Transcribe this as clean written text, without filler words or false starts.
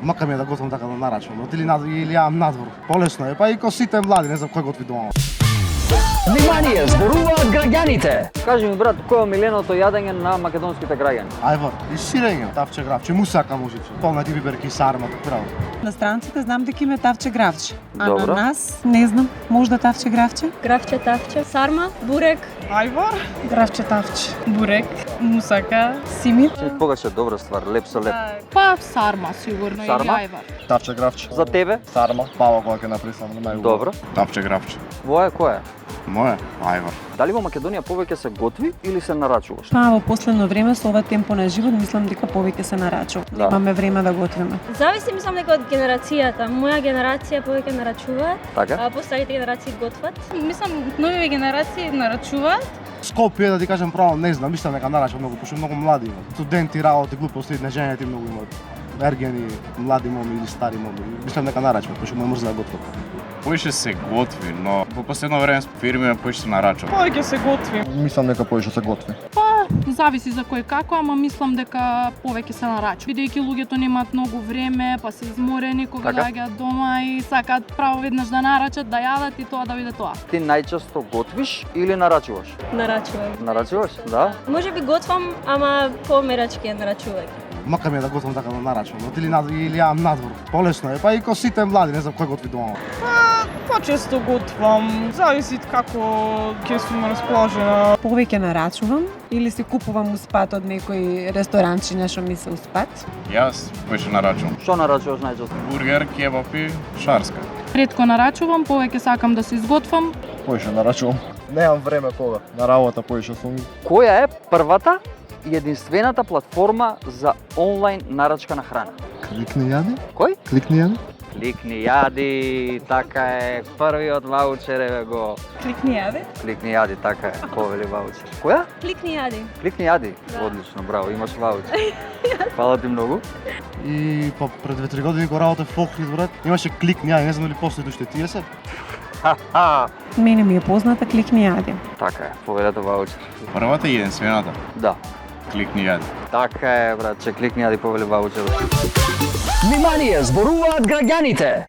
Мака ми е да готвам така да нарачувам, или јадам надвор. Полесно е, па и ко сите млади, не знам кој готви дома. Внимание, зборуваат граѓаните. Кажи ми брат, кој е омиленото јадење на македонските граѓани? Ајвар, и сирење, тавче гравче, мусака можиче. Полнати биберки и сарма, право. На странците знам дека има тавче гравче, а Добро. на нас не знам, можда тавче гравче? Гравче, тавче, сарма, бурек, Ајвар, гравче тавче, бурек, мусака, симир. Кога е добра ствар, леп со леп. Па сарма сигурно или Сарма? ајвар. Тавче гравче. За тебе? Сарма, баба која ќе наприсам на најубаво. Добро. Тавче гравче. Твое кој е? Моје, ајвар. Дали во Македонија повеќе се готви или се нарачуваш? Па во последно време со ова темпо на живот мислам дека повеќе се нарачува. Да. Немаме време да готвиме. Зависи, мислам дека од генерацијата. Моја генерација повеќе нарачуваат, Така? а постарите генерации готват. Мислам, новите генерации нарачуваат. Скопје, да ти кажем право, не знам, мислам дека нарачува многу, пошто многу млади има. Студенти работи, глупости, неженети многу имаат. Ергени, млади моми или стари моми. Мислам дека нарачуваат, пошто ме мрзе да готват. Поише се готви, но во последно време фирми поише се нарачува. Повеќе се готви. Мислам дека поише се готви. Па, зависи за кој како, ама мислам дека повеќе се нарачува. Бидејќи луѓето немаат многу време, па се изморени кога Така. доаѓаат дома и сакаат право веднаш да нарачат, да јадат и тоа да биде тоа. Ти најчесто готвиш или нарачуваш? Нарачувам. Нарачуваш? Да. Може би готвам, ама померачки нарачувај. Мака ми е да готвам така да нарачувам, или јадам надвор. Полесно е, па и ко сите млади, не знам кој готви дома. Почесто готвам, зависи како ќе сум расположена. Повеќе нарачувам или си купувам успат од некој ресторанчиња што ми се успат. Јас поише нарачувам. Што нарачуваш најчесто? Бургер, кебап и шарска. Ретко нарачувам, повеќе сакам да се изготвам. Поише нарачувам. Немам време кога. На работа поише сум. Која е првата и единствената платформа за онлайн нарачка на храна? Кликни јади? Кој? Кликни јади? Кликни јади, така е, првиот ваучер е го. Кликни јаде. Кликни јади, така е, повели ваучер. Која? Кликни јади. Кликни јади. Одлично, браво, имаш ваучер. Фала ти многу. И па пред 2-3 години кога работев во Охрид, брат, имаше кликни јади, не знам дали постои уште тие се. Ха-ха. Мене ми е позната кликни јади. Така е, повелете ваучер. Првата и единствената. Да. Кликни јади. Така е, братче, кликни јади, повели ваучер. Внимание, зборуваат граѓаните.